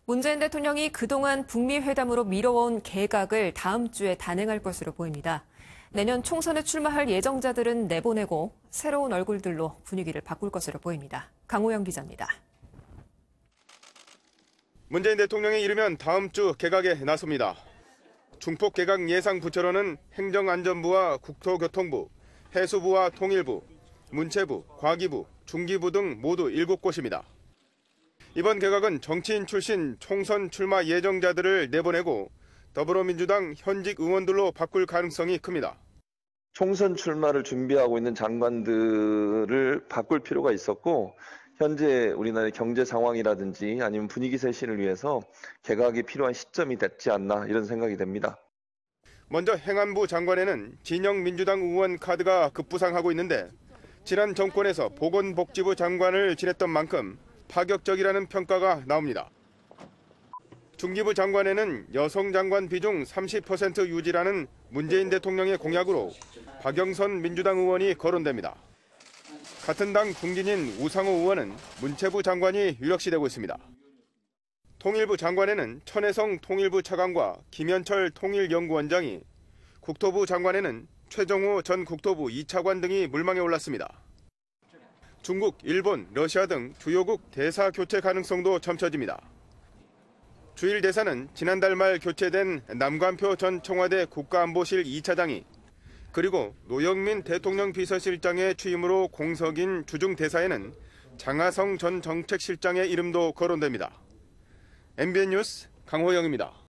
문재인 대통령이 그동안 북미 회담으로 미뤄온 개각을 다음 주에 단행할 것으로 보입니다. 내년 총선에 출마할 예정자들은 내보내고 새로운 얼굴들로 분위기를 바꿀 것으로 보입니다. 강호영 기자입니다. 문재인 대통령이 이르면 다음 주 개각에 나섭니다. 중폭 개각 예상 부처로는 행정안전부와 국토교통부, 해수부와 통일부, 문체부, 과기부, 중기부 등 모두 7곳입니다. 이번 개각은 정치인 출신 총선 출마 예정자들을 내보내고 더불어민주당 현직 의원들로 바꿀 가능성이 큽니다. 총선 출마를 준비하고 있는 장관들을 바꿀 필요가 있었고 현재 우리나라의 경제 상황이라든지 아니면 분위기 쇄신을 위해서 개각이 필요한 시점이 됐지 않나 이런 생각이 됩니다. 먼저 행안부 장관에는 진영 민주당 의원 카드가 급부상하고 있는데 지난 정권에서 보건복지부 장관을 지냈던 만큼 파격적이라는 평가가 나옵니다. 중기부 장관에는 여성 장관 비중 30% 유지라는 문재인 대통령의 공약으로 박영선 민주당 의원이 거론됩니다. 같은 당 중진인 우상호 의원은 문체부 장관이 유력시되고 있습니다. 통일부 장관에는 천혜성 통일부 차관과 김현철 통일연구원장이, 국토부 장관에는 최정호 전 국토부 2차관 등이 물망에 올랐습니다. 중국, 일본, 러시아 등 주요국 대사 교체 가능성도 점쳐집니다. 주일 대사는 지난달 말 교체된 남관표 전 청와대 국가안보실 2차장이, 그리고 노영민 대통령 비서실장의 취임으로 공석인 주중 대사에는 장하성 전 정책실장의 이름도 거론됩니다. MBN 뉴스 강호영입니다.